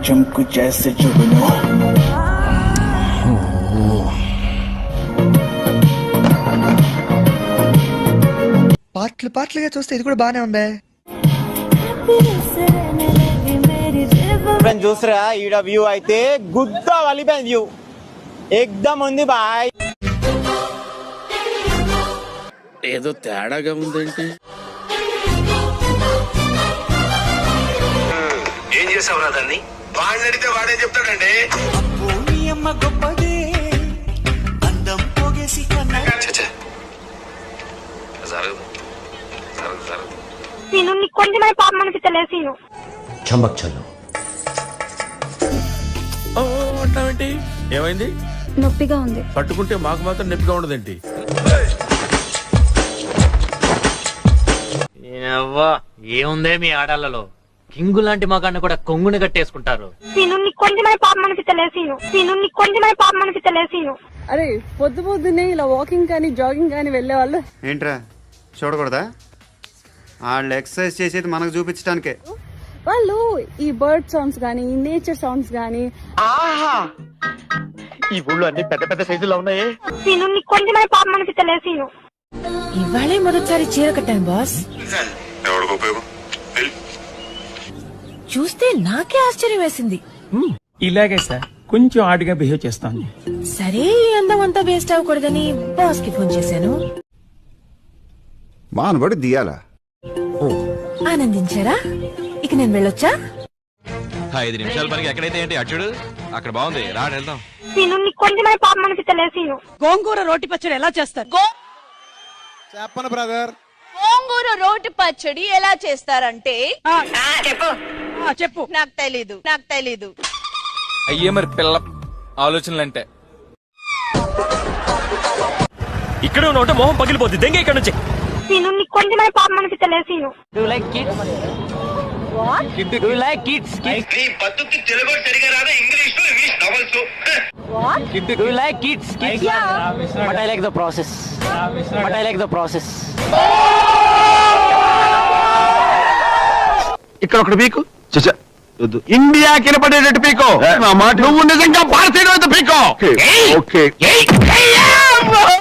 चमकू जैसे जुगनू। పాటలుగా చూస్తే ఇది కూడా బానే ఉందే. చూసరా ఈడ వ్యూ అయితే గుద్దా వలిపోయింది వ్యూ ఎక్దమ్ ఉంది బాయ్. ఏదో తేడాగా ఉందేంటి? ఏం చేసావురా దాన్ని? వాడిని అడిగితే వాడే చెప్తాడండి. నేను నీకు కొంచెమే పాపం అనిపించలేదు సీను. చంబక్ చల్లు. అంటావేంటి? ఏమైంది? నొప్పిగా ఉంది. పట్టుకుంటే మాకు మాత్రం నొప్పిగా ఉండదేంటి? ఏముందే మీ ఆడాళ్ళలో కింగు లాంటి మగాన్ని కూడా కొంగుని కట్టేసుకుంటారు. నేను నీకు కొంచెమే పాపం అనిపించలేదు సీను. నేను నీకు కొంచెమే పాపం అనిపించలేదు సీను. అరే పొద్దున్నే ఇలా వాకింగ్ కానీ జాగింగ్ కానీ వెళ్లే వాళ్ళు ఏంట్రా చూడకూడదా? వాళ్ళు ఎక్సర్సైజ్ చేసేది మనకు చూపించడానికే. వాళ్ళు ఈ బర్డ్ సౌండ్స్ గానీ నేచర్ సౌండ్స్ గానీ. ఆహా ఈ ఊళ్ళో అన్ని పెద్ద పెద్ద సైజులో ఉన్నాయి. నేను నీకు కొంచెమే పాపం అనిపించలేదు సీను. ఇవాళే మొదటిసారి చీర కట్టాను బాస్. చూస్తే నాకే ఆశ్చర్యం వేసింది. ఇలాగే సార్ కొంచెం ఆడిగా బిహేవ్ చేస్తాను. సరే ఈ అందం అంతా వేస్ట్ అవ్వకూడదని బాస్ కి ఫోన్ చేశాను. మానబడి దియాలా? ఆనందించారా? ఇక నేను వెళ్ళొచ్చా? 5 నిమిషాల పనికి ఎక్కడైతే ఏంటి అచ్చుడు అక్కడ బాగుంది రా వెళ్దాం. నేను నీకు కొంచెమే పాపం అనిపించలేదు సీను. గోంగూర రోటి పచ్చడి ఎలా చేస్తారు? చెప్పను బ్రదర్. గోంగూర రోటి పచ్చడి ఎలా చేస్తారంటే చెప్పు. నాకు తెలీదు. అయ్యే మరి పిల్ల ఆలోచనలంటే ఇక్కడ ఉంటే మొహం పగిలిపోద్ది. దెంగ ఇక్కడ నుంచి. నేను నీకు కొంచెమే పాపం అనిపించలేదు scene. Do you like kids? What? Do you like kids? నీ బతుకు తెలుగు సరిగా రాదా? English novels. What? Do you like kids? Yeah. But I like the process. ఇక్కడ ఒకటి పీకు ఇండియా కినపడేటట్టు పీకో. నువ్వు నిజంగా భారతీయుడు పీకో.